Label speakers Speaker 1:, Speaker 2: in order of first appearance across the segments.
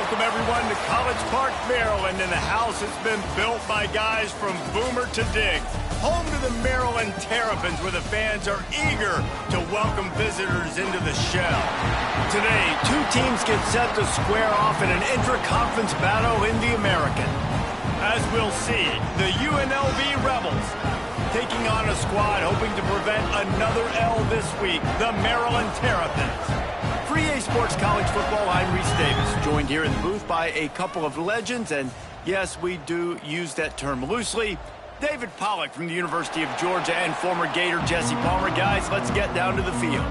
Speaker 1: welcome everyone to College Park, Maryland, and the house has been built by guys from Boomer to Dig. Home to the Maryland Terrapins, where the fans are eager to welcome visitors into the shell. Today, two teams get set to square off in an intra-conference battle in the American. As we'll see, the UNLV Rebels taking on a squad hoping to prevent another L this week, the Maryland Terrapins. For EA Sports College Football, I'm Reese Davis, joined here in the booth by a couple of legends, and yes, we do use that term loosely. David Pollack from the University of Georgia and former Gator Jesse Palmer. Guys, let's get down to the field.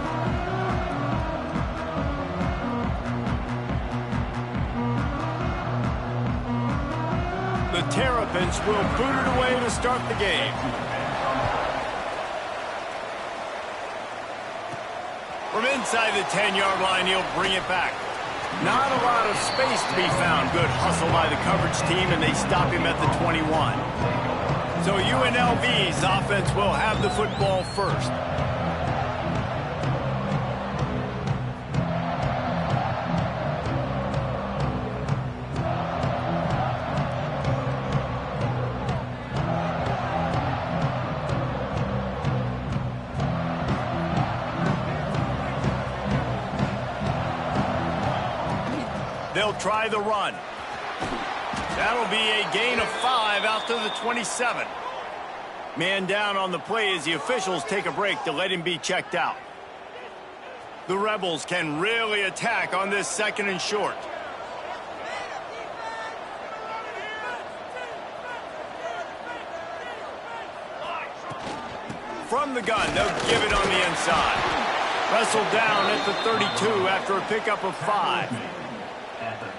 Speaker 1: The Terrapins will boot it away to start the game. From inside the 10-yard line, he'll bring it back. Not a lot of space to be found. Good hustle by the coverage team, and they stop him at the 21. So UNLV's offense will have the football first. They'll try the run. That'll be a gain of 5 out to the 27. Man down on the play as the officials take a break to let him be checked out. The Rebels can really attack on this second and short. From the gun, they'll give it on the inside. Wrestled down at the 32 after a pickup of 5.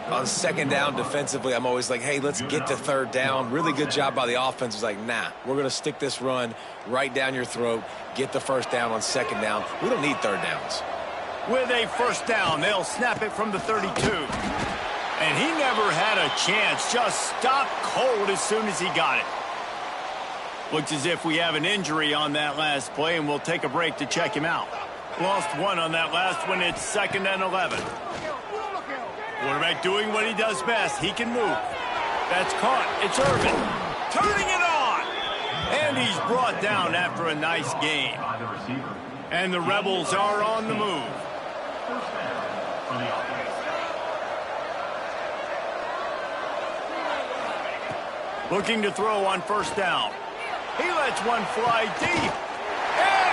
Speaker 2: On second down defensively, I'm always like, hey, let's get to third down. Really good job by the offense. It's like, nah, we're going to stick this run right down your throat, get the first down on second down. We don't need third downs.
Speaker 1: With a first down, they'll snap it from the 32. And he never had a chance, just stopped cold as soon as he got it. Looks as if we have an injury on that last play, and we'll take a break to check him out. Lost one on that last one. It's 2nd and 11. Quarterback doing what he does best. He can move. That's caught. It's Irvin. Turning it on. And he's brought down after a nice gain. And the Rebels are on the move. Looking to throw on first down. He lets one fly deep.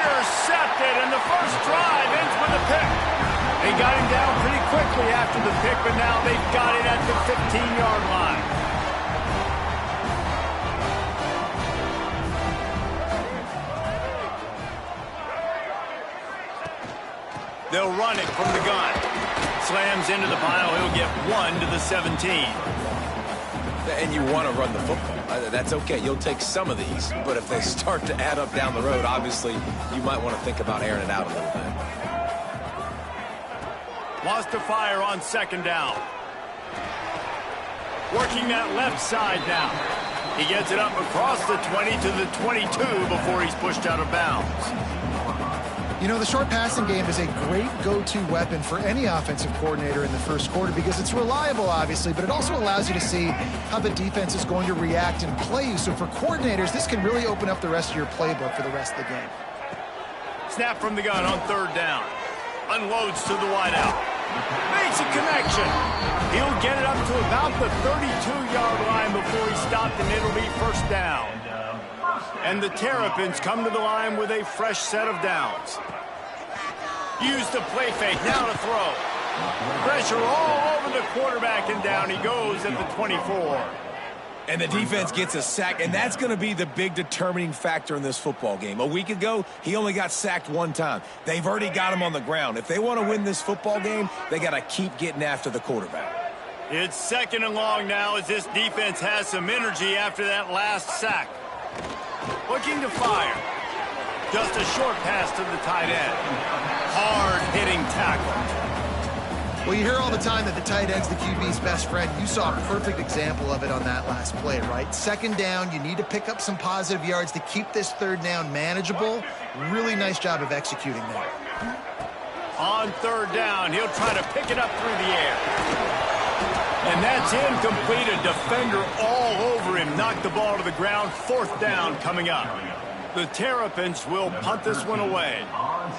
Speaker 1: Intercepted, and the first drive ends with a pick. They got him down pretty quickly after the pick, but now they've got it at the 15-yard line. They'll run it from the gun. Slams into the pile. He'll get 1 to the 17.
Speaker 2: And you want to run the football. That's okay. You'll take some of these. But if they start to add up down the road, obviously, you might want to think about airing it out a little bit.
Speaker 1: Lost to fire on second down. Working that left side now. He gets it up across the 20 to the 22 before he's pushed out of bounds.
Speaker 3: You know, the short passing game is a great go-to weapon for any offensive coordinator in the first quarter because it's reliable, obviously, but it also allows you to see how the defense is going to react and play you. So for coordinators, this can really open up the rest of your playbook for the rest of the game.
Speaker 1: Snap from the gun on third down. Unloads to the wideout. Makes a connection. He'll get it up to about the 32-yard line before he stopped, and it'll be first down. And the Terrapins come to the line with a fresh set of downs. Use the play fake, now to throw. Pressure all over the quarterback, and down he goes at the 24.
Speaker 2: And the defense gets a sack, and that's going to be the big determining factor in this football game. A week ago, he only got sacked 1 time. They've already got him on the ground. If they want to win this football game, they got to keep getting after the quarterback.
Speaker 1: It's 2nd and long now as this defense has some energy after that last sack. Looking to fire. Just a short pass to the tight end. Hard-hitting tackle.
Speaker 3: Well, you hear all the time that the tight end's the QB's best friend. You saw a perfect example of it on that last play, right? Second down, you need to pick up some positive yards to keep this third down manageable. Really nice job of executing there.
Speaker 1: On third down, he'll try to pick it up through the air. And that's incomplete. A defender all over him. Knocked the ball to the ground. 4th down coming up. The Terrapins will punt this one away.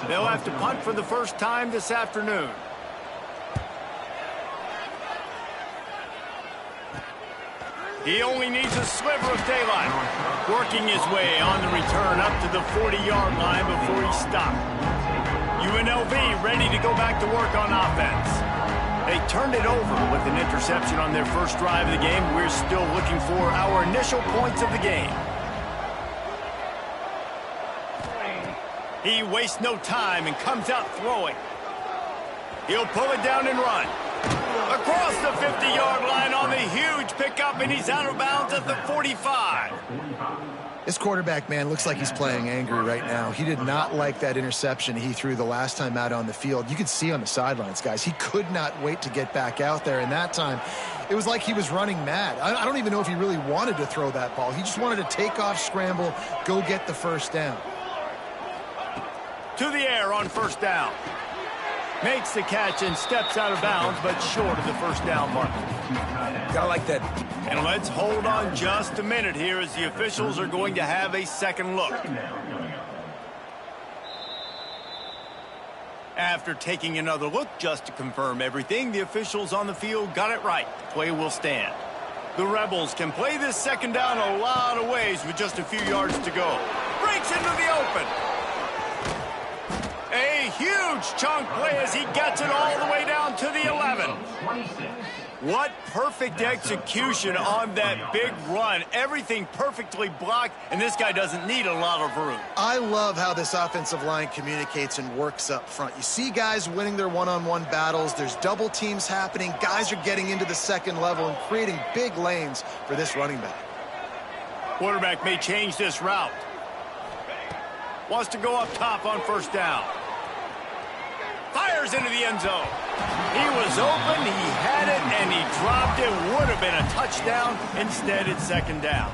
Speaker 1: They'll have to punt for the first time this afternoon. He only needs a sliver of daylight. Working his way on the return up to the 40-yard line before he stopped. UNLV ready to go back to work on offense. They turned it over with an interception on their first drive of the game. We're still looking for our initial points of the game. He wastes no time and comes out throwing. He'll pull it down and run. Across the 50-yard line on the huge pickup, and he's out of bounds at the 45.
Speaker 3: This quarterback, man, looks like he's playing angry right now. He did not like that interception he threw the last time out on the field. You could see on the sidelines, guys, he could not wait to get back out there. And that time, it was like he was running mad. I don't even know if he really wanted to throw that ball. He just wanted to take off, scramble, go get the first down.
Speaker 1: To the air on first down. Makes the catch and steps out of bounds, but short of the first down mark.
Speaker 2: Gotta like that.
Speaker 1: And let's hold on just a minute here as the officials are going to have a second look. After taking another look just to confirm everything, the officials on the field got it right. Play will stand. The Rebels can play this second down a lot of ways with just a few yards to go. Breaks into the open. A huge chunk play as he gets it all the way down to the 11. What perfect execution on that big run. Everything perfectly blocked, and this guy doesn't need a lot of room.
Speaker 3: I love how this offensive line communicates and works up front. You see guys winning their one-on-one battles. There's double teams happening. Guys are getting into the second level and creating big lanes for this running back.
Speaker 1: Quarterback may change this route. Wants to go up top on first down. Fires into the end zone. He was open, he had it, and he dropped it. Would have been a touchdown. Instead, it's second down.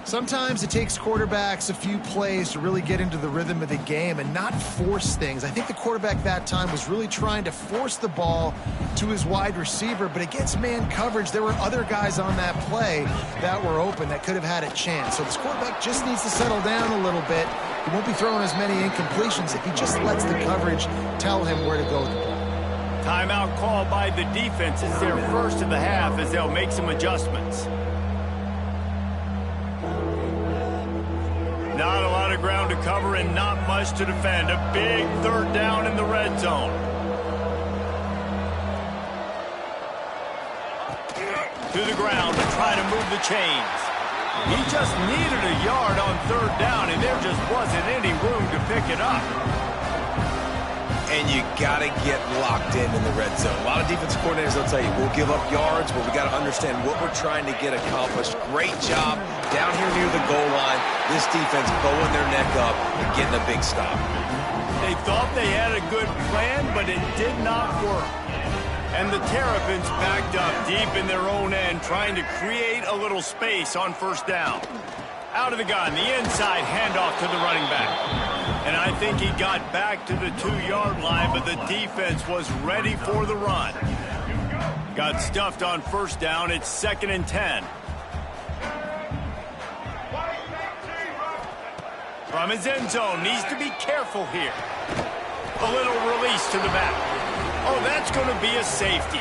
Speaker 3: Sometimes it takes quarterbacks a few plays to really get into the rhythm of the game and not force things. I think the quarterback that time was really trying to force the ball to his wide receiver, but against man coverage, there were other guys on that play that were open that could have had a chance. So this quarterback just needs to settle down a little bit. He won't be throwing as many incompletions if he just lets the coverage tell him where to go with the ball.
Speaker 1: Timeout called by the defense. It's their first of the half as they'll make some adjustments. Not a lot of ground to cover and not much to defend. A big third down in the red zone. To the ground to try to move the chains. He just needed a yard on third down, and there just wasn't any room to pick it up.
Speaker 2: And you got to get locked in the red zone. A lot of defensive coordinators will tell you, we'll give up yards, but we got to understand what we're trying to get accomplished. Great job down here near the goal line. This defense bowing their neck up and getting a big stop.
Speaker 1: They thought they had a good plan, but it did not work. And the Terrapins backed up deep in their own end, trying to create a little space on first down. Out of the gun, the inside handoff to the running back. And I think he got back to the 2-yard line, but the defense was ready for the run. Got stuffed on first down. It's 2nd and 10. From his end zone, needs to be careful here. A little release to the back. Oh, that's going to be a safety.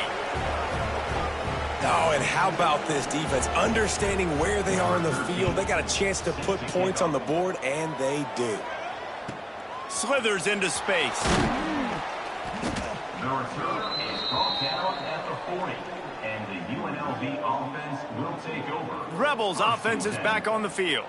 Speaker 2: Oh, and how about this defense? Understanding where they are in the field. They got a chance to put points on the board, and they do.
Speaker 1: Slithers into space.
Speaker 4: The return is brought down at the 40, and the UNLV offense will take over.
Speaker 1: Rebels offense is back on the field.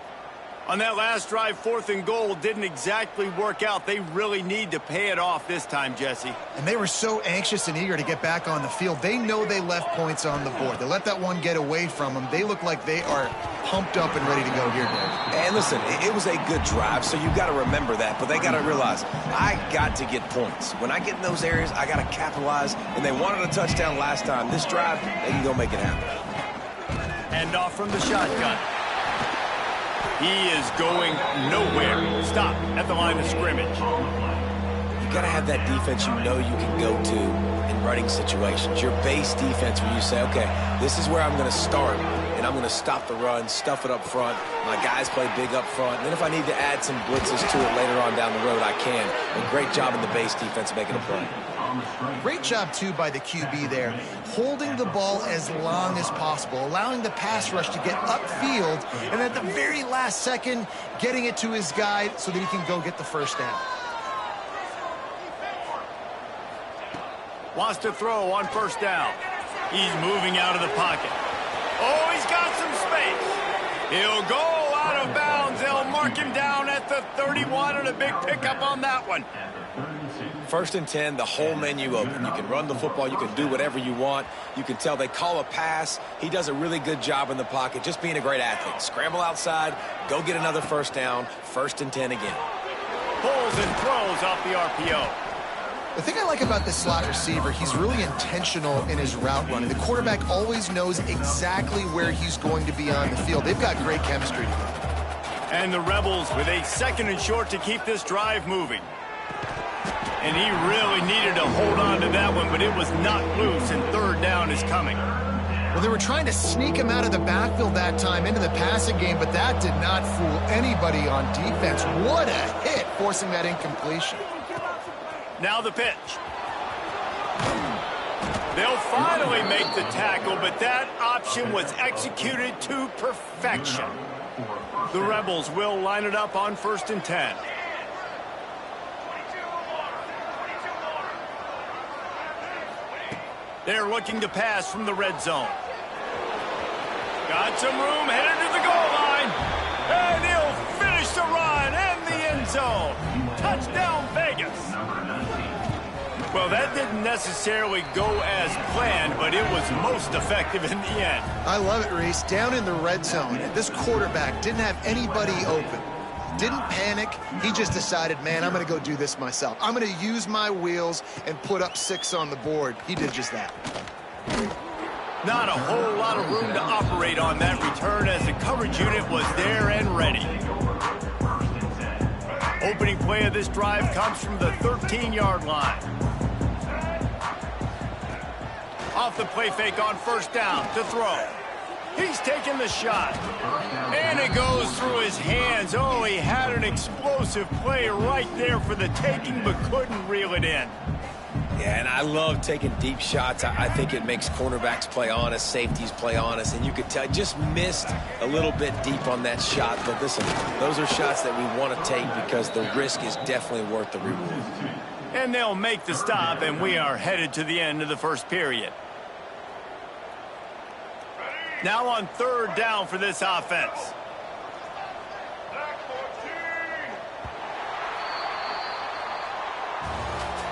Speaker 1: On that last drive, 4th and goal didn't exactly work out. They really need to pay it off this time, Jesse.
Speaker 3: And they were so anxious and eager to get back on the field. They know they left points on the board. They let that one get away from them. They look like they are pumped up and ready to go here, Dave.
Speaker 2: And listen, it was a good drive, so you've got to remember that. But they got to realize, I got to get points. When I get in those areas, I got to capitalize. And they wanted a touchdown last time. This drive, they can go make it happen.
Speaker 1: Hand off from the shotgun. He is going nowhere. Stop at the line of scrimmage.
Speaker 2: You got to have that defense you know you can go to and in running situations. Your base defense where you say, okay, this is where I'm going to start, and I'm going to stop the run, stuff it up front. My guys play big up front. And then if I need to add some blitzes to it later on down the road, I can. And great job in the base defense making a play.
Speaker 3: Great job, too, by the QB there, holding the ball as long as possible, allowing the pass rush to get upfield, and at the very last second, getting it to his guy so that he can go get the first down.
Speaker 1: Wants to throw on first down. He's moving out of the pocket. Oh, he's got some space. He'll go out of bounds. They'll mark him down at the 31, and a big pickup on that one.
Speaker 2: 1st and 10, the whole menu open. You can run the football. You can do whatever you want. You can tell they call a pass. He does a really good job in the pocket, just being a great athlete. Scramble outside, go get another first down, 1st and 10 again.
Speaker 1: Pulls and throws off the RPO.
Speaker 3: The thing I like about this slot receiver, he's really intentional in his route running. The quarterback always knows exactly where he's going to be on the field. They've got great chemistry together.
Speaker 1: And the Rebels with a 2nd and short to keep this drive moving. And he really needed to hold on to that one, but it was not loose, and 3rd down is coming.
Speaker 3: Well, they were trying to sneak him out of the backfield that time into the passing game, but that did not fool anybody on defense. What a hit, forcing that incompletion.
Speaker 1: Now the pitch. They'll finally make the tackle, but that option was executed to perfection. The Rebels will line it up on 1st and 10. They're looking to pass from the red zone. Got some room, headed to the goal line. And he'll finish the run in the end zone. Touchdown, Vegas. Well, that didn't necessarily go as planned, but it was most effective in the end.
Speaker 3: I love it, Reese. Down in the red zone, this quarterback didn't have anybody open. Didn't panic. He just decided, man, I'm going to go do this myself. I'm going to use my wheels and put up 6 on the board. He did just that.
Speaker 1: Not a whole lot of room to operate on that return as the coverage unit was there and ready. Opening play of this drive comes from the 13-yard line. Off the play fake on 1st down to throw. He's taking the shot. And it goes through his hands. Oh, he had an explosive play right there for the taking, but couldn't reel it in.
Speaker 2: Yeah, and I love taking deep shots. I think it makes cornerbacks play honest, safeties play honest, and you could tell just missed a little bit deep on that shot. But listen, those are shots that we want to take because the risk is definitely worth the reward.
Speaker 1: And they'll make the stop, and we are headed to the end of the 1st period. Now on 3rd down for this offense.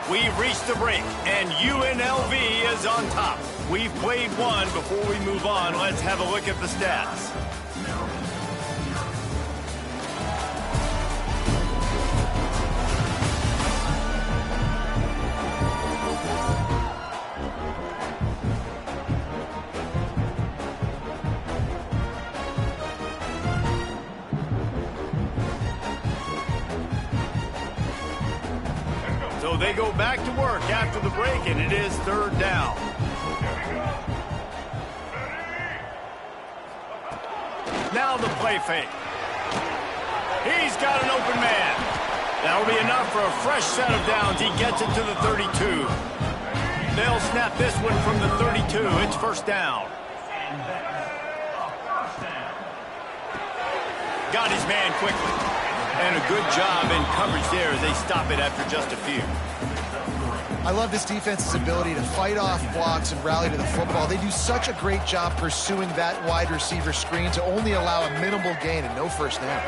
Speaker 1: We've reached the break, and UNLV is on top. We've played one. Before we move on, let's have a look at the stats. So they go back to work after the break, and it is 3rd down. Now the play fake. He's got an open man. That'll be enough for a fresh set of downs. He gets it to the 32. They'll snap this one from the 32. It's 1st down. Got his man quickly. And a good job in coverage there as they stop it after just a few.
Speaker 3: I love this defense's ability to fight off blocks and rally to the football. They do such a great job pursuing that wide receiver screen to only allow a minimal gain and no 1st down.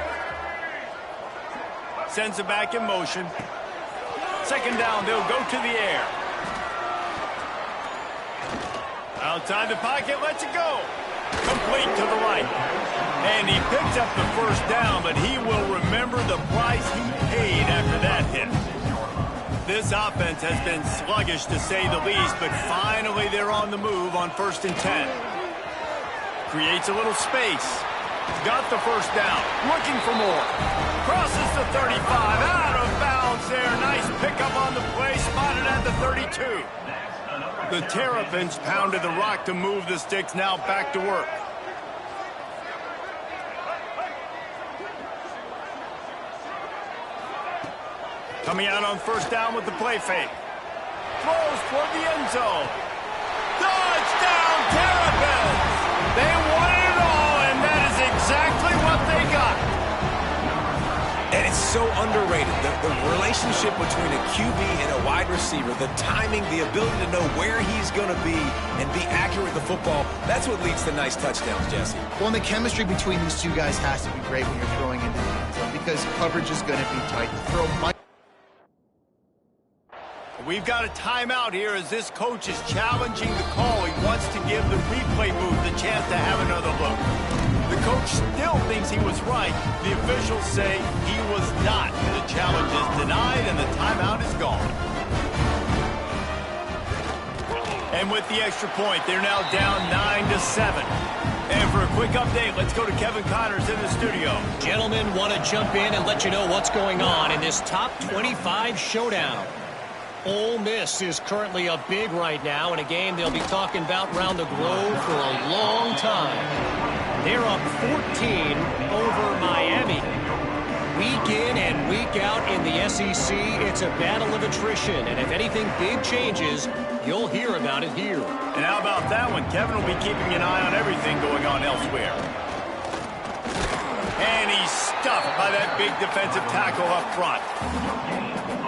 Speaker 1: Sends it back in motion. 2nd down, they'll go to the air. Outside the pocket, lets it go. Complete to the right. And he picks up the 1st down, but he will remember the price he paid after that hit. This offense has been sluggish, to say the least, but finally they're on the move on 1st and 10. Creates a little space. Got the 1st down. Looking for more. Crosses the 35. Out of bounds there. Nice pickup on the play. Spotted at the 32. The Terrapins pounded the rock to move the sticks, now back to work. Coming out on first down with the play fake. Throws toward the end zone. Touchdown, Terrapins! They won it all, and that is exactly what they got.
Speaker 2: And it's so underrated. The relationship between a QB and a wide receiver, the timing, the ability to know where he's going to be and be accurate with the football, that's what leads to nice touchdowns, Jesse.
Speaker 3: Well, and the chemistry between these two guys has to be great when you're throwing into the end zone because coverage is going to be tight. The throw might.
Speaker 1: We've got a timeout here as this coach is challenging the call. He wants to give the replay booth the chance to have another look. The coach still thinks he was right. The officials say he was not. The challenge is denied and the timeout is gone. And with the extra point, they're now down 9-7. And for a quick update, let's go to Kevin Connors in the studio.
Speaker 5: Gentlemen, want to jump in and let you know what's going on in this top 25 showdown. Ole Miss is currently up big right now in a game they'll be talking about around the globe for a long time. They're up 14 over Miami. Week in and week out in the SEC, it's a battle of attrition. And if anything big changes, you'll hear about it here.
Speaker 1: And how about that one? Kevin will be keeping an eye on everything going on elsewhere. And he's stuffed by that big defensive tackle up front.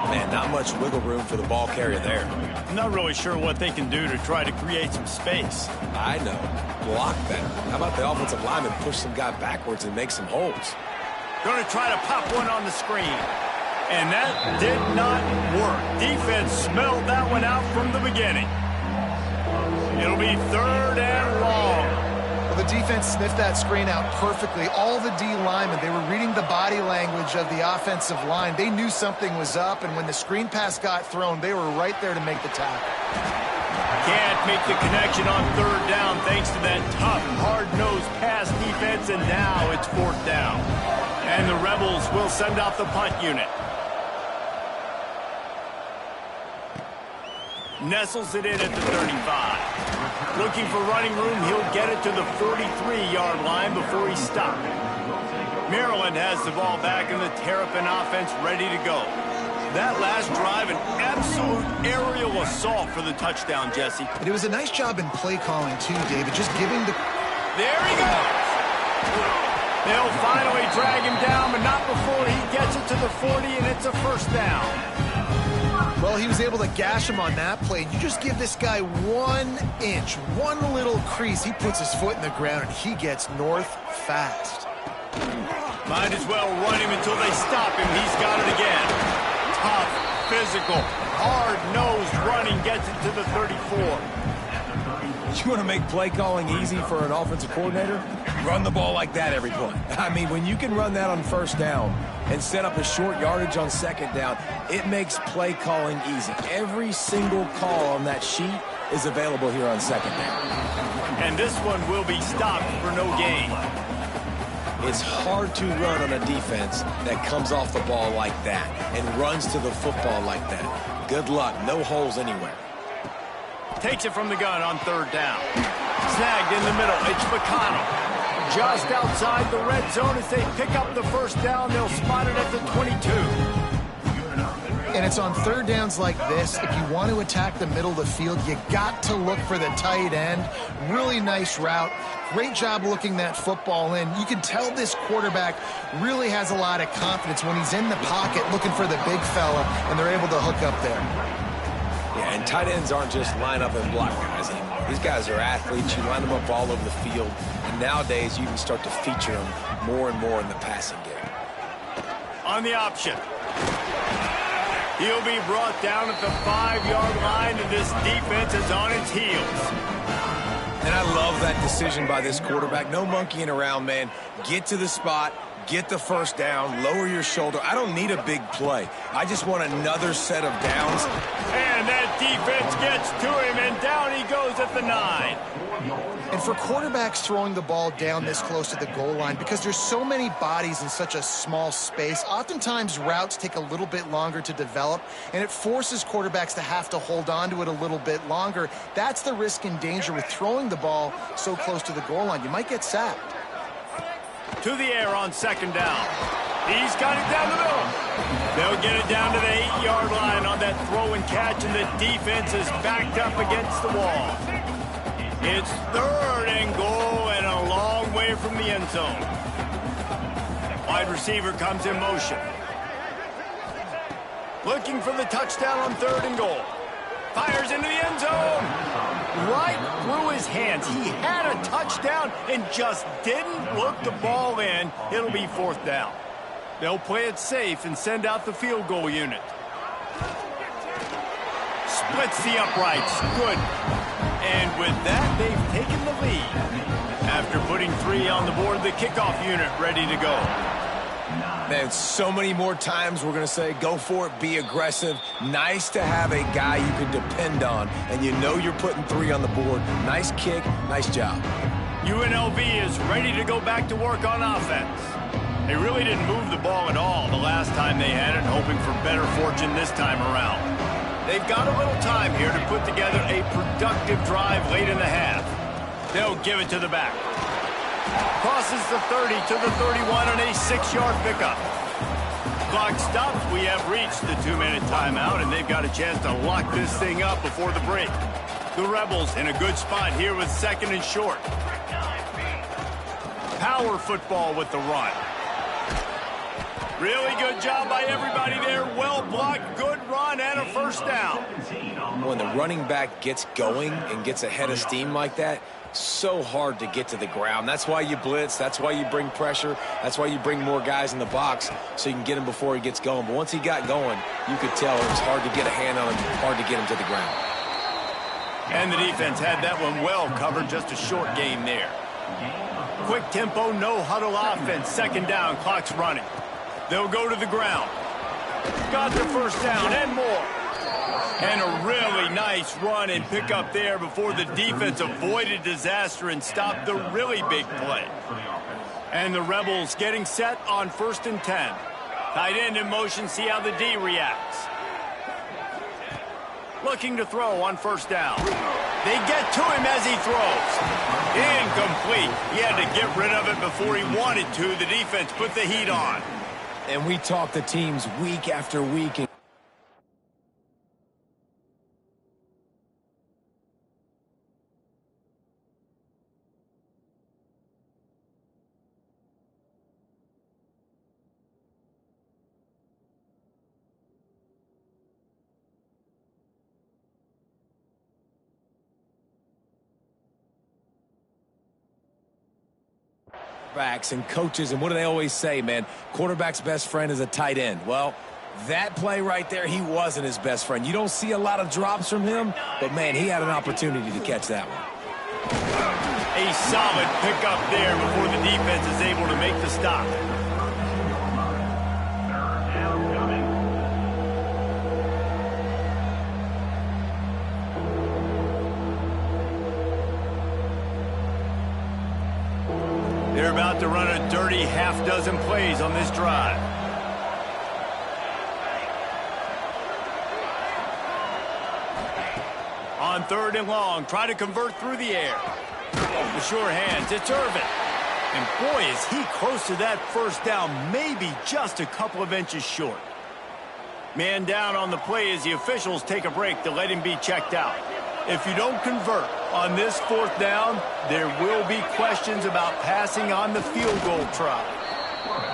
Speaker 2: Man, not much wiggle room for the ball carrier there.
Speaker 1: I'm not really sure what they can do to try to create some space.
Speaker 2: I know. Block better. How about the offensive lineman push some guy backwards and make some holes?
Speaker 1: Going to try to pop one on the screen. And that did not work. Defense smelled that one out from the beginning. It'll be 3rd and long.
Speaker 3: The defense sniffed that screen out perfectly. All the D linemen, they were reading the body language of the offensive line. They knew something was up, and when the screen pass got thrown, they were right there to make the tackle.
Speaker 1: Can't make the connection on 3rd down thanks to that tough, hard-nosed pass defense, and now it's 4th down. And the Rebels will send out the punt unit. Nestles it in at the 35. Looking for running room, he'll get it to the 43-yard line before he's stopped. Maryland has the ball back and the Terrapin offense ready to go. That last drive, an absolute aerial assault for the touchdown, Jesse.
Speaker 3: But it was a nice job in play calling, too, David, just giving the...
Speaker 1: There he goes! They'll finally drag him down, but not before he gets it to the 40, and it's a 1st down.
Speaker 3: Well, he was able to gash him on that play. You just give this guy 1 inch, one little crease. He puts his foot in the ground, and he gets north fast.
Speaker 1: Might as well run him until they stop him. He's got it again. Tough, physical, hard-nosed running gets it to the 34.
Speaker 2: You want to make play calling easy for an offensive coordinator? Run the ball like that every play. I mean, when you can run that on 1st down and set up a short yardage on 2nd down, it makes play calling easy. Every single call on that sheet is available here on 2nd down.
Speaker 1: And this one will be stopped for no gain.
Speaker 2: It's hard to run on a defense that comes off the ball like that and runs to the football like that. Good luck. No holes anywhere.
Speaker 1: Takes it from the gun on 3rd down. Snagged in the middle. It's McConnell. Just outside the red zone as they pick up the 1st down. They'll spot it at the 22.
Speaker 3: And it's on 3rd downs like this. If you want to attack the middle of the field, you got to look for the tight end. Really nice route. Great job looking that football in. You can tell this quarterback really has a lot of confidence when he's in the pocket looking for the big fella, and they're able to hook up there.
Speaker 2: Yeah, and tight ends aren't just line up and block guys anymore. These guys are athletes. You line them up all over the field. And nowadays, you can start to feature them more and more in the passing game.
Speaker 1: On the option. He'll be brought down at the 5-yard line, and this defense is on its heels.
Speaker 2: And I love that decision by this quarterback. No monkeying around, man. Get to the spot. Get the 1st down, lower your shoulder. I don't need a big play. I just want another set of downs.
Speaker 1: And that defense gets to him, and down he goes at the 9.
Speaker 3: And And for quarterbacks throwing the ball down this close to the goal line, because there's so many bodies in such a small space, oftentimes routes take a little bit longer to develop, and it forces quarterbacks to have to hold on to it a little bit longer. That's the risk and danger with throwing the ball so close to the goal line. You might get sacked.
Speaker 1: To the air on second down. He's got it down the middle. They'll get it down to the 8-yard line on that throw and catch, and the defense is backed up against the wall. It's third and goal and a long way from the end zone. Wide receiver comes in motion. Looking for the touchdown on third and goal. Fires into the end zone. Right through his hands. He had a touchdown and just didn't look the ball in. It'll be fourth down. They'll play it safe and send out the field goal unit. Splits the uprights. Good. And with that, they've taken the lead. After putting 3 on the board, the kickoff unit ready to go.
Speaker 2: Man, so many more times we're going to say, go for it, be aggressive. Nice to have a guy you can depend on, and you know you're putting 3 on the board. Nice kick, nice job.
Speaker 1: UNLV is ready to go back to work on offense. They really didn't move the ball at all the last time they had it, hoping for better fortune this time around. They've got a little time here to put together a productive drive late in the half. They'll give it to the back. Crosses the 30 to the 31 on a 6-yard pickup. Clock stops. We have reached the 2-minute timeout, and they've got a chance to lock this thing up before the break. The Rebels in a good spot here with second and short. Power football with the run. Really good job by everybody there. Well blocked, good run, and a first down.
Speaker 2: When the running back gets going and gets a head of steam like that, so hard to get to the ground. That's why you blitz. That's why you bring pressure. That's why you bring more guys in the box so you can get him before he gets going. But once he got going, you could tell it was hard to get a hand on him, hard to get him to the ground.
Speaker 1: And the defense had that one well covered. Just a short game there. Quick tempo, no huddle offense. Second down, clock's running. They'll go to the ground. Got the first down and more. And a really nice run and pick up there before the defense avoided disaster and stopped the really big play. And the Rebels getting set on 1st and 10. Tight end in motion, see how the D reacts. Looking to throw on first down. They get to him as he throws. Incomplete. He had to get rid of it before he wanted to. The defense put the heat on.
Speaker 2: And we talk to teams week after week. Backs and coaches, and what do they always say, man? Quarterback's best friend is a tight end. Well, that play right there, he wasn't his best friend. You don't see a lot of drops from him, but, man, he had an opportunity to catch that one.
Speaker 1: A solid pickup there before the defense is able to make the stop. They're about to run a dirty half-dozen plays on this drive. On 3rd and long, try to convert through the air. Off the sure hands, it's Irvin. And boy, is he close to that first down, maybe just a couple of inches short. Man down on the play as the officials take a break to let him be checked out. If you don't convert on this 4th down, there will be questions about passing on the field goal try.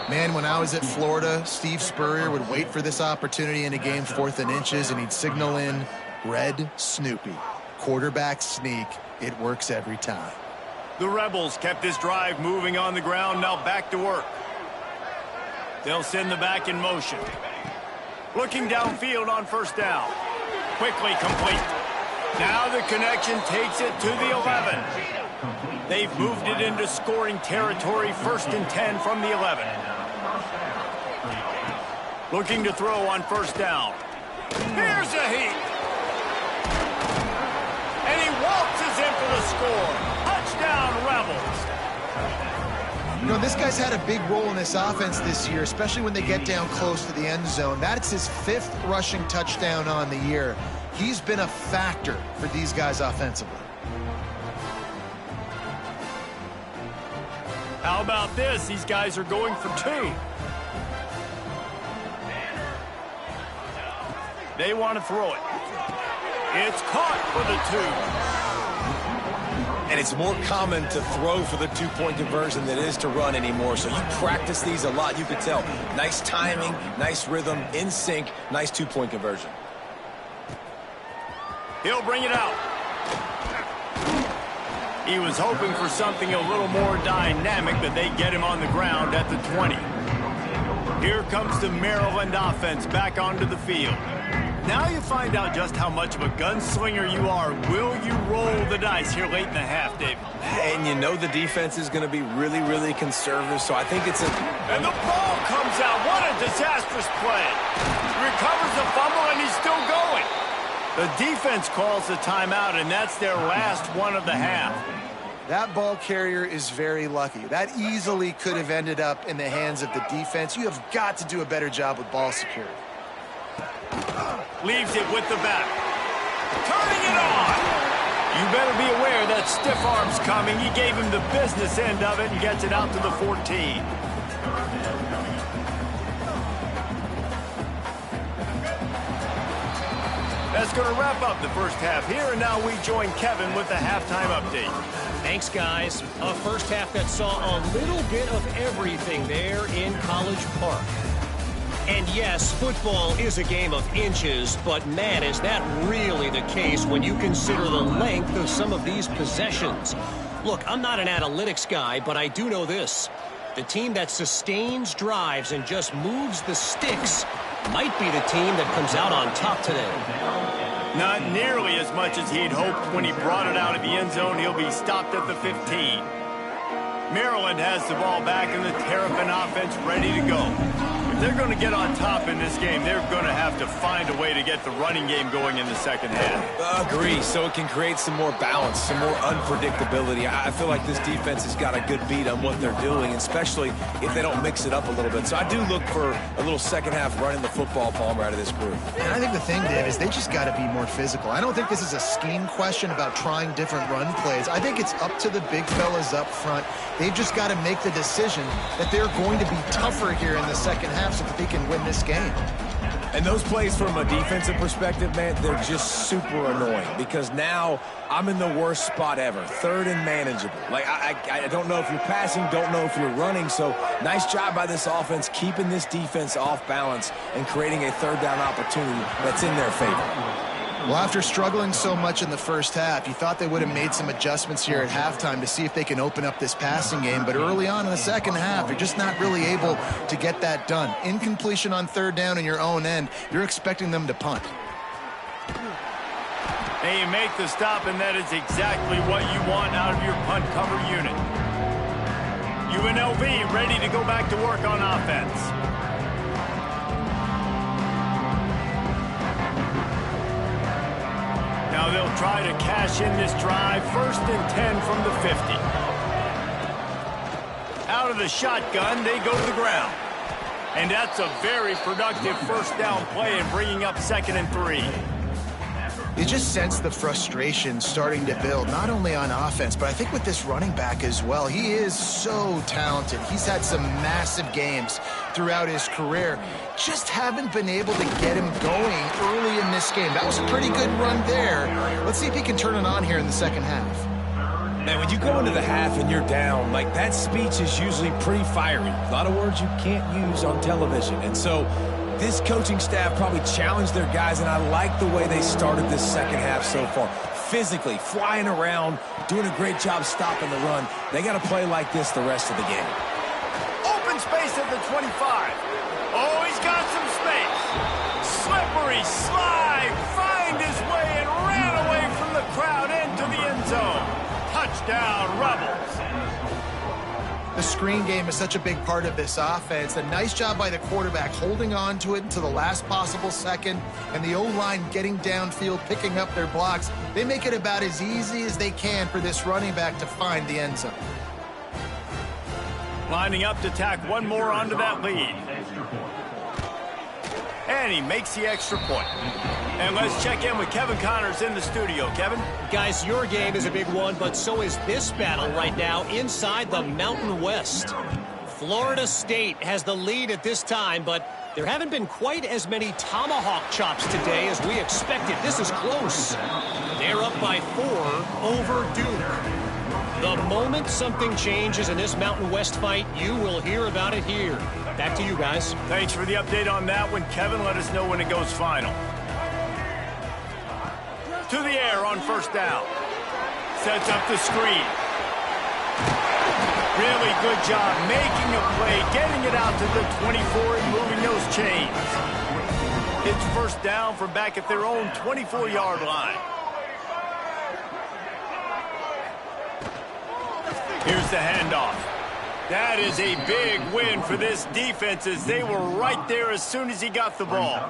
Speaker 3: Man, when I was at Florida, Steve Spurrier would wait for this opportunity in a game 4th and inches, and he'd signal in Red Snoopy. Quarterback sneak. It works every time.
Speaker 1: The Rebels kept this drive moving on the ground, now back to work. They'll send the back in motion. Looking downfield on first down. Quickly complete. Now the connection takes it to the 11. They've moved it into scoring territory, 1st and 10 from the 11. Looking to throw on first down. Here's a heat. And he waltzes in for the score. Touchdown, Rebels.
Speaker 3: You know, this guy's had a big role in this offense this year, especially when they get down close to the end zone. That's his 5th rushing touchdown on the year. He's been a factor for these guys offensively.
Speaker 1: How about this? These guys are going for 2. They want to throw it. It's caught for the 2.
Speaker 2: And it's more common to throw for the 2-point conversion than it is to run anymore. So you practice these a lot. You can tell. Nice timing, nice rhythm, in sync, nice 2-point conversion.
Speaker 1: He'll bring it out. He was hoping for something a little more dynamic, but they get him on the ground at the 20. Here comes the Maryland offense back onto the field. Now you find out just how much of a gunslinger you are. Will you roll the dice here late in the half, David?
Speaker 2: And you know the defense is going to be really, really conservative, so I think it's a...
Speaker 1: And the ball comes out. What a disastrous play. Recovers the fumble, and he's still going. The defense calls the timeout, and that's their last one of the half.
Speaker 3: That ball carrier is very lucky. That easily could have ended up in the hands of the defense. You have got to do a better job with ball security.
Speaker 1: Leaves it with the back. Turning it on. You better be aware that stiff arm's coming. He gave him the business end of it and gets it out to the 14. That's going to wrap up the first half here, and now we join Kevin with the halftime update.
Speaker 5: Thanks, guys. A first half that saw a little bit of everything there in College Park. And yes, football is a game of inches, but man, is that really the case when you consider the length of some of these possessions. Look, I'm not an analytics guy, but I do know this. The team that sustains drives and just moves the sticks might be the team that comes out on top today.
Speaker 1: Not nearly as much as he'd hoped when he brought it out of the end zone. He'll be stopped at the 15. Maryland has the ball back, and the Terrapin offense ready to go. If they're going to get on top in this game, they're going to have to find a way to get the running game going in the second half.
Speaker 2: Agree, so it can create some more balance, some more unpredictability. I feel like this defense has got a good beat on what they're doing, especially if they don't mix it up a little bit. So I do look for a little second half running the football, Palmer, out of this group.
Speaker 3: And I think the thing, Dave, is they just got to be more physical. I don't think this is a scheme question about trying different run plays. I think it's up to the big fellas up front. They've just got to make the decision that they're going to be tougher here in the second half so that they can win this game.
Speaker 2: And those plays from a defensive perspective, man, they're just super annoying because now I'm in the worst spot ever, 3rd and manageable. Like, I don't know if you're passing, don't know if you're running, so nice job by this offense keeping this defense off balance and creating a 3rd down opportunity that's in their favor.
Speaker 3: Well, after struggling so much in the first half, you thought they would have made some adjustments here at halftime to see if they can open up this passing game. But early on in the second half, you're just not really able to get that done. Incompletion on 3rd down in your own end, you're expecting them to punt.
Speaker 1: They make the stop, and that is exactly what you want out of your punt cover unit. UNLV ready to go back to work on offense. Now they'll try to cash in this drive. 1st and 10 from the 50. Out of the shotgun, they go to the ground. And that's a very productive first down play and bringing up 2nd and 3.
Speaker 3: You just sense the frustration starting to build, not only on offense, but I think with this running back as well. He is so talented. He's had some massive games throughout his career. Just haven't been able to get him going early in this game. That was a pretty good run there. Let's see if he can turn it on here in the second half.
Speaker 2: Man, when you go into the half and you're down, like that speech is usually pretty fiery. A lot of words you can't use on television. And so this coaching staff probably challenged their guys, and I like the way they started this second half so far. Physically, flying around, doing a great job stopping the run. They got to play like this the rest of the game.
Speaker 1: Open space at the 25. Oh, he's got some space. Slippery slide, find his way and ran away from the crowd into the end zone. Touchdown, Rebels.
Speaker 3: the screen game is such a big part of this offense. A nice job by the quarterback holding on to it until the last possible second, and the O-line getting downfield, picking up their blocks. They make it about as easy as they can for this running back to find the end zone.
Speaker 1: Lining up to tack one more onto that lead. And he makes the extra point. And let's check in with Kevin Connors in the studio. Kevin?
Speaker 5: Guys, your game is a big one, but so is this battle right now inside the Mountain West. Florida State has the lead at this time, but there haven't been quite as many tomahawk chops today as we expected. This is close. They're up by 4 over Duke. The moment something changes in this Mountain West fight, you will hear about it here. Back to you guys.
Speaker 1: Thanks for the update on that one, Kevin. Let us know when it goes final. To the air on first down. Sets up the screen. Really good job making a play, getting it out to the 24 and moving those chains. It's first down from back at their own 24-yard line. Here's the handoff. That is a big win for this defense as they were right there as soon as he got the ball.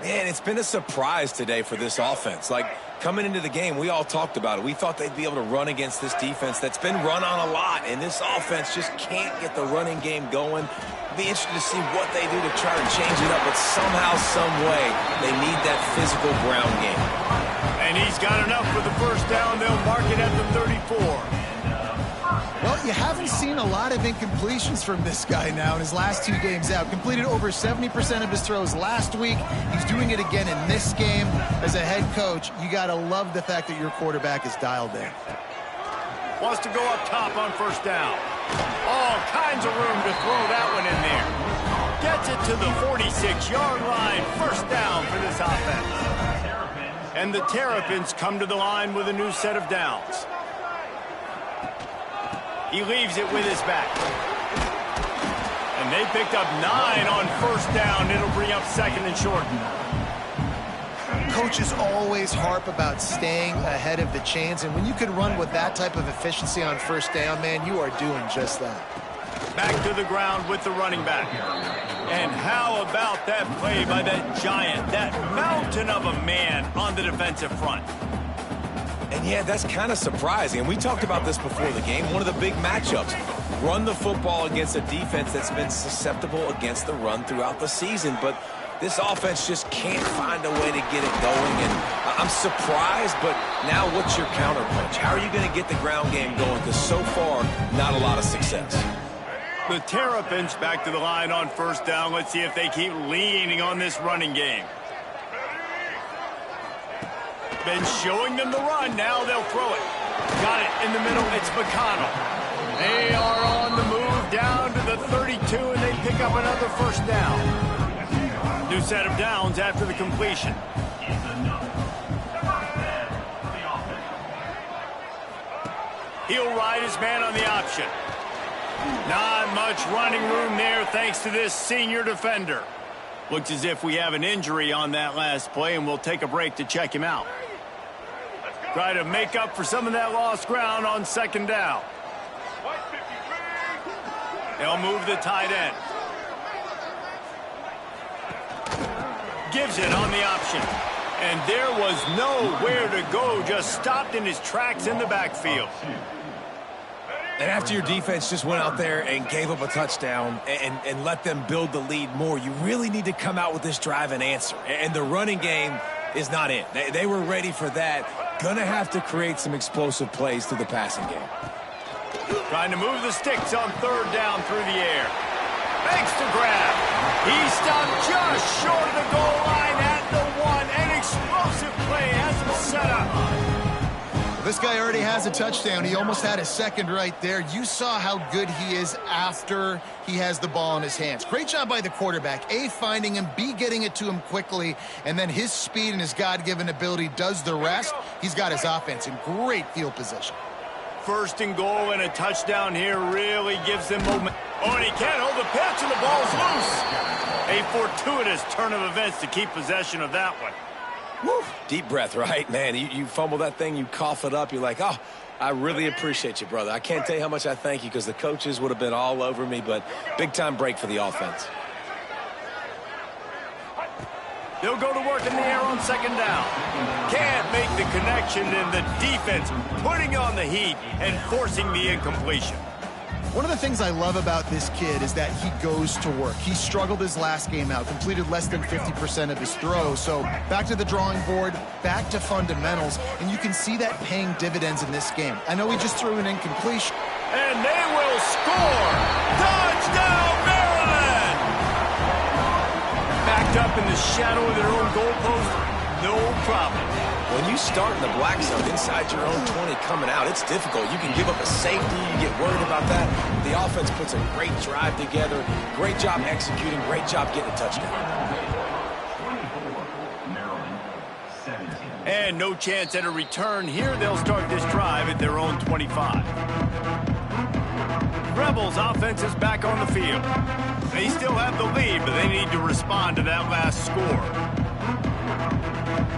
Speaker 2: Man, it's been a surprise today for this offense. Like, coming into the game, we all talked about it. We thought they'd be able to run against this defense that's been run on a lot, and this offense just can't get the running game going. It'll be interesting to see what they do to try to change it up, but somehow, some way, they need that physical ground game.
Speaker 1: And he's got enough for the first down. They'll mark it at the 34.
Speaker 3: Well, you haven't seen a lot of incompletions from this guy now in his last 2 games out. Completed over 70% of his throws last week. He's doing it again in this game. As a head coach, you got to love the fact that your quarterback is dialed in.
Speaker 1: Wants to go up top on first down. All kinds of room to throw that one in there. Gets it to the 46-yard line. First down for this offense. And the Terrapins come to the line with a new set of downs. He leaves it with his back. And they picked up 9 on first down. It'll bring up second and short.
Speaker 3: Coaches always harp about staying ahead of the chains, and when you can run with that type of efficiency on first down, man, you are doing just that.
Speaker 1: Back to the ground with the running back. And how about that play by that giant, that mountain of a man on the defensive front?
Speaker 2: And yeah, that's kind of surprising. And we talked about this before the game. One of the big matchups. Run the football against a defense that's been susceptible against the run throughout the season. But this offense just can't find a way to get it going. And I'm surprised, but now what's your counterpunch? How are you going to get the ground game going? Because so far, not a lot of success.
Speaker 1: The Terrapins back to the line on first down. Let's see if they keep leaning on this running game. Been showing them the run. Now they'll throw it. Got it in the middle. It's McConnell. They are on the move down to the 32, and they pick up another first down. New set of downs after the completion. He'll ride his man on the option. Not much running room there thanks to this senior defender. Looks as if we have an injury on that last play, and we'll take a break to check him out. Try to make up for some of that lost ground on second down. They'll move the tight end. Gives it on the option. And there was nowhere to go, just stopped in his tracks in the backfield.
Speaker 2: And after your defense just went out there and gave up a touchdown and let them build the lead more, you really need to come out with this drive and answer. And the running game is not it. They were ready for that. Gonna have to create some explosive plays through the passing game.
Speaker 1: Trying to move the sticks on third down through the air. Makes the grab. He stopped just short of the goal line at the 1. An explosive play has him set up.
Speaker 3: This guy already has a touchdown. He almost had a second right there. You saw how good he is after he has the ball in his hands. Great job by the quarterback. A, finding him, B, getting it to him quickly, and then his speed and his God-given ability does the rest. He's got his offense in great field position.
Speaker 1: First and goal and a touchdown here really gives them momentum. Oh, and he can't hold the pitch, and the ball's loose. A fortuitous turn of events to keep possession of that one.
Speaker 2: Woo. Deep breath, right? Man, you fumble that thing, you cough it up, you're like, oh, I really appreciate you, brother. I can't tell you how much I thank you because the coaches would have been all over me, but big-time break for the offense.
Speaker 1: They'll go to work in the air on second down. Can't make the connection, and the defense putting on the heat and forcing the incompletion.
Speaker 3: One of the things I love about this kid is that he goes to work. He struggled his last game out, completed less than 50% of his throws. So back to the drawing board, back to fundamentals, and you can see that paying dividends in this game. I know he just threw an incompletion.
Speaker 1: And they will score! Touchdown, Maryland! Backed up in the shadow of their own goalpost, no problem.
Speaker 2: When you start in the black zone inside your own 20 coming out, it's difficult. You can give up a safety. You get worried about that. The offense puts a great drive together. Great job executing. Great job getting a touchdown.
Speaker 4: 24, Maryland, 17.
Speaker 1: And no chance at a return here. They'll start this drive at their own 25. Rebels offense is back on the field. They still have the lead, but they need to respond to that last score.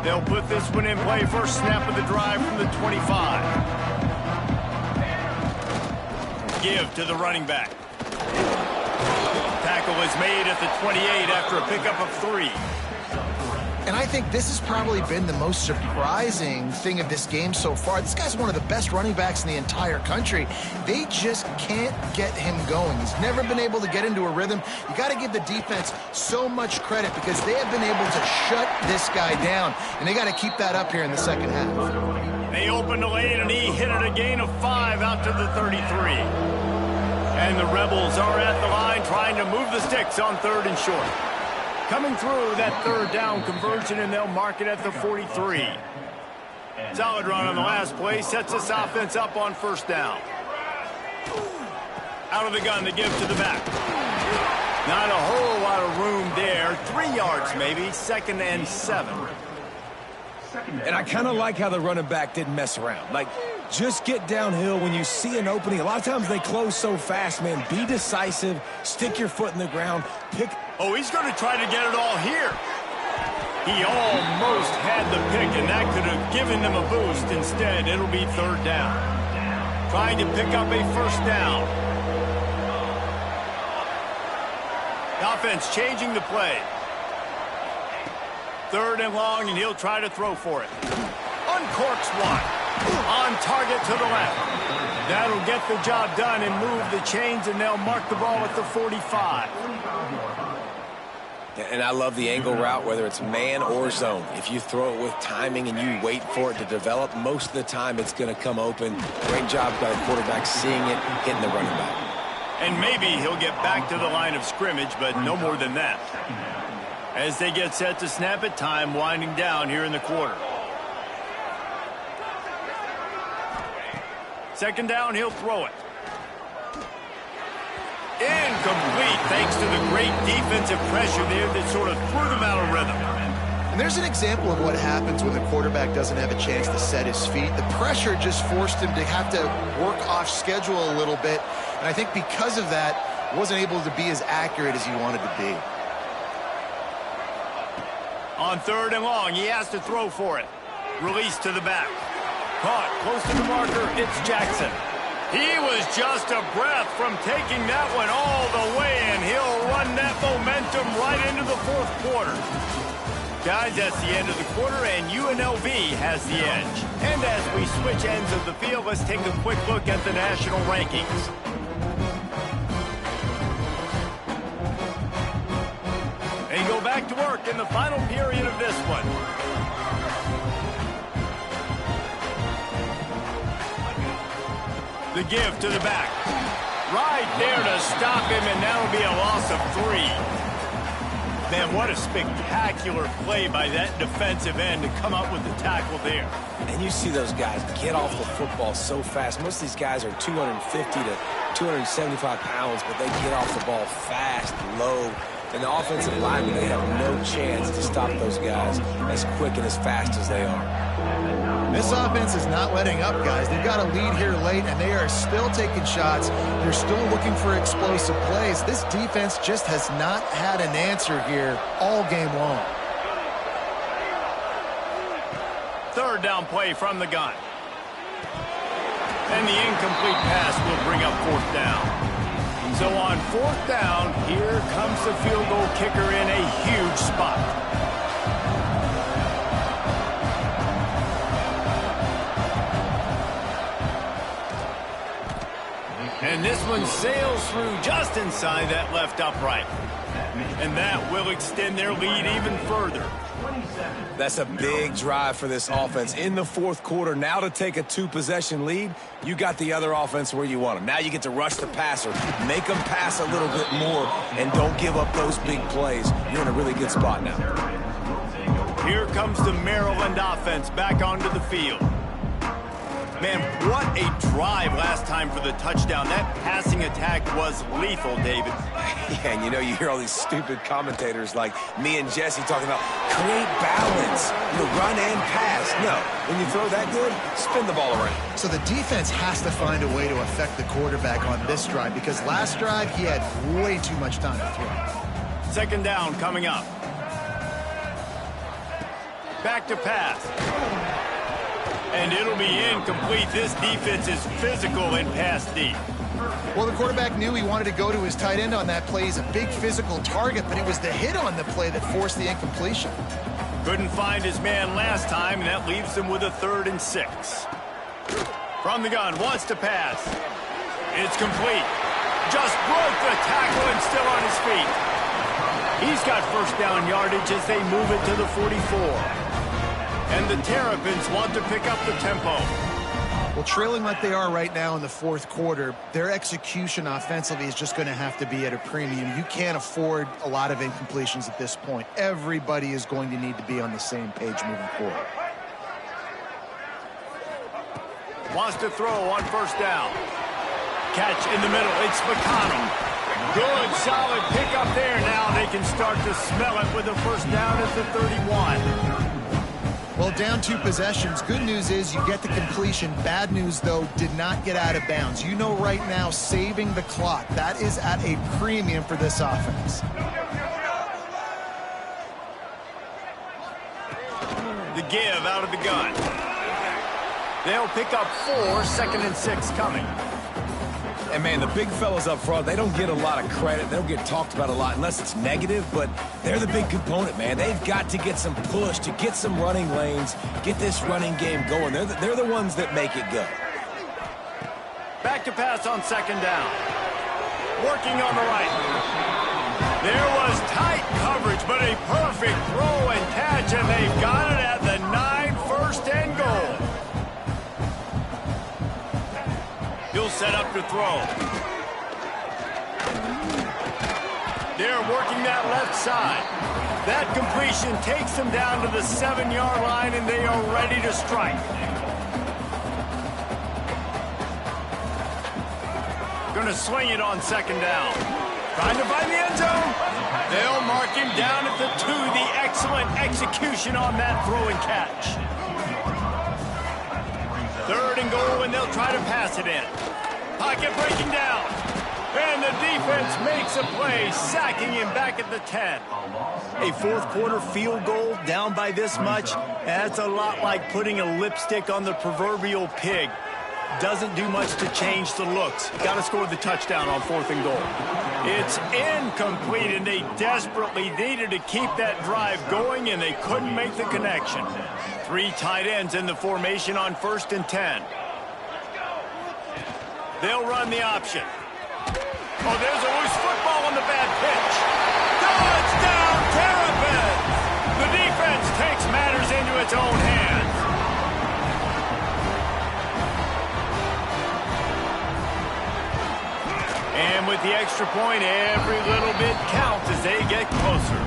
Speaker 1: They'll put this one in play. First snap of the drive from the 25. Give to the running back. Tackle is made at the 28 after a pickup of 3.
Speaker 3: And I think this has probably been the most surprising thing of this game so far. This guy's one of the best running backs in the entire country. They just can't get him going. He's never been able to get into a rhythm. You got to give the defense so much credit because they have been able to shut this guy down, and they got to keep that up here in the second half.
Speaker 1: They opened the lane, and he hit it a gain of 5 out to the 33. And the Rebels are at the line trying to move the sticks on 3rd and short. Coming through that 3rd down conversion, and they'll mark it at the 43. Solid run on the last play, sets this offense up on 1st down. Out of the gun to give to the back. Not a whole lot of room there. 3 yards maybe, 2nd and 7.
Speaker 2: And I kind of like how the running back didn't mess around. Like, just get downhill when you see an opening. A lot of times they close so fast, man. Be decisive. Stick your foot in the ground. Pick.
Speaker 1: Oh, he's going to try to get it all here. He almost had the pick, and that could have given them a boost. Instead, it'll be 3rd down. Trying to pick up a 1st down. The offense changing the play. 3rd and long, and he'll try to throw for it. Uncorks one. On target to the left. That'll get the job done and move the chains, and they'll mark the ball at the 45.
Speaker 2: And I love the angle route, whether it's man or zone. If you throw it with timing and you wait for it to develop, most of the time it's going to come open. Great job by the quarterback seeing it, hitting the running back.
Speaker 1: And maybe he'll get back to the line of scrimmage, but no more than that. As they get set to snap it, time winding down here in the quarter. 2nd down, he'll throw it. Incomplete, thanks to the great defensive pressure there that sort of threw them out of rhythm.
Speaker 3: And there's an example of what happens when the quarterback doesn't have a chance to set his feet. The pressure just forced him to have to work off schedule a little bit. And I think because of that, wasn't able to be as accurate as he wanted to be.
Speaker 1: On 3rd and long, he has to throw for it. Release to the back. Caught close to the marker, it's Jackson. He was just a breath from taking that one all the way, and he'll run that momentum right into the 4th quarter. Guys, that's the end of the quarter, and UNLV has the edge. And as we switch ends of the field, let's take a quick look at the national rankings. They go back to work in the final period of this one. The give to the back. Right there to stop him, and that'll be a loss of 3. Man, what a spectacular play by that defensive end to come up with the tackle there.
Speaker 2: And you see those guys get off the football so fast. Most of these guys are 250 to 275 pounds, but they get off the ball fast, low. And the offensive linemen, they have no chance to stop those guys as quick and as fast as they are.
Speaker 3: This offense is not letting up, guys. They've got a lead here late, and they are still taking shots. They're still looking for explosive plays. This defense just has not had an answer here all game long.
Speaker 1: 3rd down play from the gun. And the incomplete pass will bring up 4th down. So on 4th down, here comes the field goal kicker in a huge spot. And this one sails through just inside that left upright. And that will extend their lead even further.
Speaker 2: That's a big drive for this offense in the 4th quarter. Now to take a 2-possession lead, you got the other offense where you want them. Now you get to rush the passer, make them pass a little bit more, and don't give up those big plays. You're in a really good spot now.
Speaker 1: Here comes the Maryland offense back onto the field. Man, what a drive last time for the touchdown. That passing attack was lethal, David.
Speaker 2: Yeah, and you hear all these stupid commentators like me and Jesse talking about create balance, run and pass. No, when you throw that good, spin the ball around.
Speaker 3: So the defense has to find a way to affect the quarterback on this drive because last drive he had way too much time to throw.
Speaker 1: 2nd down coming up. Back to pass. And it'll be incomplete. This defense is physical in pass deep.
Speaker 3: Well, the quarterback knew he wanted to go to his tight end on that play. He's a big physical target, but it was the hit on the play that forced the incompletion.
Speaker 1: Couldn't find his man last time, and that leaves him with a 3rd and 6. From the gun, wants to pass. It's complete. Just broke the tackle and still on his feet. He's got 1st down yardage as they move it to the 44. And the Terrapins want to pick up the tempo.
Speaker 3: Well, trailing like they are right now in the 4th quarter, their execution offensively is just going to have to be at a premium. You can't afford a lot of incompletions at this point. Everybody is going to need to be on the same page moving forward.
Speaker 1: Wants to throw on 1st down. Catch in the middle. It's McConnell. Good, solid pick up there. Now they can start to smell it with a 1st down at the 31.
Speaker 3: Well, down 2 possessions. Good news is you get the completion. Bad news, though, did not get out of bounds. You know right now, saving the clock. That is at a premium for this offense.
Speaker 1: The give out of the gun. They'll pick up 4, 2nd and 6 coming.
Speaker 2: And, man, the big fellas up front, they don't get a lot of credit. They don't get talked about a lot unless it's negative, but they're the big component, man. They've got to get some push, to get some running lanes, get this running game going. They're the ones that make it go.
Speaker 1: Back to pass on 2nd down. Working on the right. There was tight coverage, but a perfect throw and catch, and they've got it at the 9, 1st and goal. He'll set up to throw. They're working that left side. That completion takes them down to the 7-yard line, and they are ready to strike. Gonna swing it on 2nd down. Trying to find the end zone. They'll mark him down at the 2. The excellent execution on that throw and catch. 3rd and goal, and they'll try to pass it in. Pocket breaking down. And the defense makes a play, sacking him back at the 10. A 4th quarter field goal down by this much, that's a lot like putting a lipstick on the proverbial pig. Doesn't do much to change the looks. Got to score the touchdown on 4th and goal. It's incomplete, and they desperately needed to keep that drive going, and they couldn't make the connection. 3 tight ends in the formation on 1st and 10. They'll run the option. Oh, there's a loose football on the bad pitch. Touchdown, Terrapins! The defense takes matters into its own hands. And with the extra point, every little bit counts as they get closer.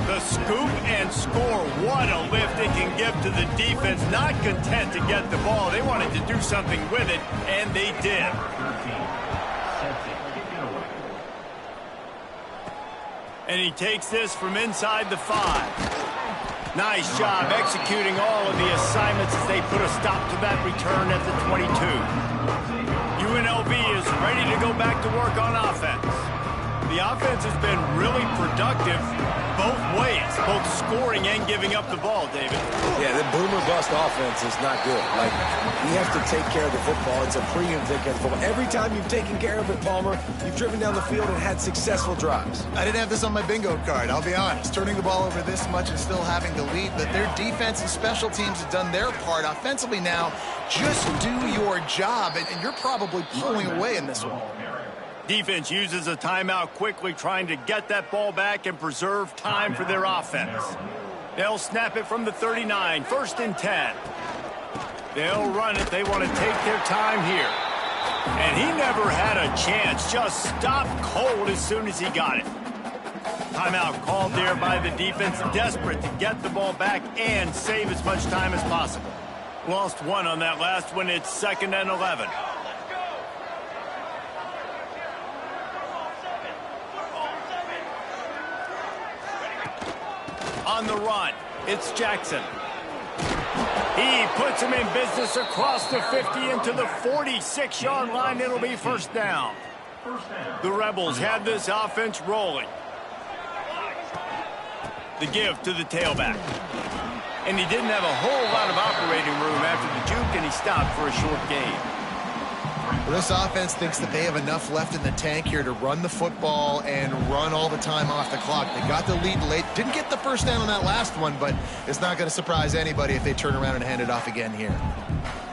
Speaker 1: The scoop and score. What a lift it can give to the defense. Not content to get the ball. They wanted to do something with it, and they did. And he takes this from inside the 5. Nice job executing all of the assignments as they put a stop to that return at the 22. UNLV is ready to go back to work on offense. the offense has been really productive both ways, both scoring and giving up the ball, David.
Speaker 2: Yeah, the boomer-bust offense is not good. Like, we have to take care of the football. It's a premium take care of the football. Every time you've taken care of it, Palmer, you've driven down the field and had successful drives.
Speaker 3: I didn't have this on my bingo card, I'll be honest. Turning the ball over this much and still having the lead, but their defense and special teams have done their part. Offensively now, just do your job, and you're probably pulling away in this one.
Speaker 1: Defense uses a timeout quickly, trying to get that ball back and preserve time for their offense. They'll snap it from the 39, 1st and 10. They'll run it. They want to take their time here. And he never had a chance. Just stopped cold as soon as he got it. Timeout called there by the defense, desperate to get the ball back and save as much time as possible. Lost one on that last one. It's 2nd and 11. On the run, it's Jackson. He puts him in business across the 50 into the 46-yard line. It'll be 1st down. The Rebels have this offense rolling. The give to the tailback. And he didn't have a whole lot of operating room after the juke, and he stopped for a short gain.
Speaker 3: Well, this offense thinks that they have enough left in the tank here to run the football and run all the time off the clock. They got the lead late. Didn't get the 1st down on that last one, but it's not going to surprise anybody if they turn around and hand it off again here.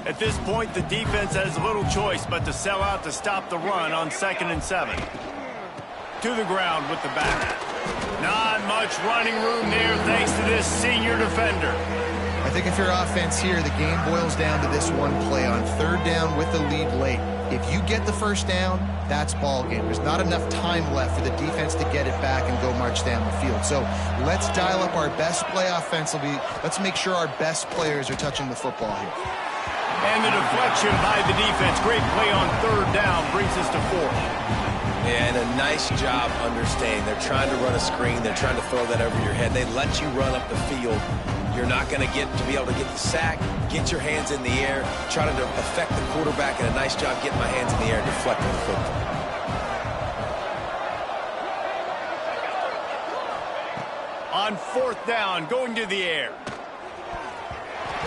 Speaker 1: At this point, the defense has little choice but to sell out to stop the run on 2nd and 7. To the ground with the back. Not much running room there thanks to this senior defender.
Speaker 3: I think if you're offense here, the game boils down to this one play on 3rd down with the lead late. If you get the 1st down, that's ball game. There's not enough time left for the defense to get it back and go march down the field. So let's dial up our best play offensively. Let's make sure our best players are touching the football here.
Speaker 1: And the deflection by the defense. Great play on 3rd down brings us to 4th.
Speaker 2: And a nice job understanding. They're trying to run a screen. They're trying to throw that over your head. They let you run up the field. You're not going to be able to get the sack, get your hands in the air, try to affect the quarterback, and a nice job getting my hands in the air and deflecting the football.
Speaker 1: On 4th down, going to the air.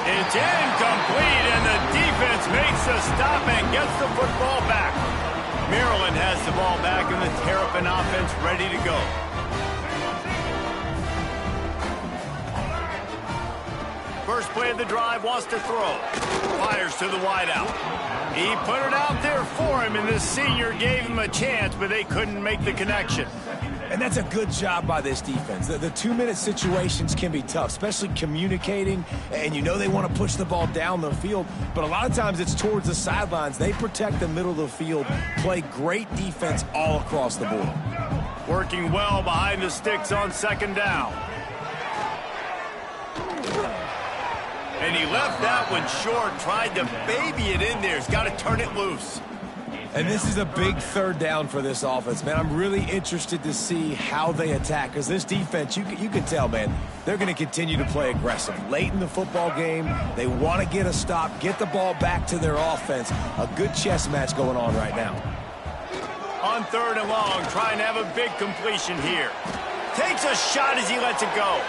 Speaker 1: It's incomplete, and the defense makes a stop and gets the football back. Maryland has the ball back, and the Terrapin offense ready to go. First play of the drive, wants to throw. Fires to the wideout. He put it out there for him, and this senior gave him a chance, but they couldn't make the connection.
Speaker 2: And that's a good job by this defense. The 2-minute situations can be tough, especially communicating, and you know they want to push the ball down the field, but a lot of times it's towards the sidelines. They protect the middle of the field, play great defense all across the board.
Speaker 1: Working well behind the sticks on 2nd down. And he left that one short, tried to baby it in there. He's got to turn it loose.
Speaker 2: And this is a big 3rd down for this offense, man. I'm really interested to see how they attack, because this defense, you can tell, man, they're going to continue to play aggressive. Late in the football game, they want to get a stop, get the ball back to their offense. A good chess match going on right now.
Speaker 1: On 3rd and long, trying to have a big completion here. Takes a shot as he lets it go.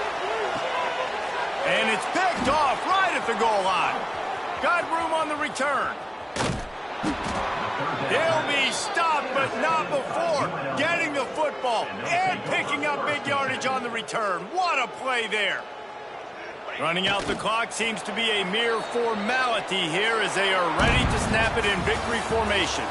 Speaker 1: And it's picked off right at the goal line. Got room on the return. He'll be stopped, but not before getting the football and picking up big yardage on the return. What a play there. Running out the clock seems to be a mere formality here as they are ready to snap it in victory formation.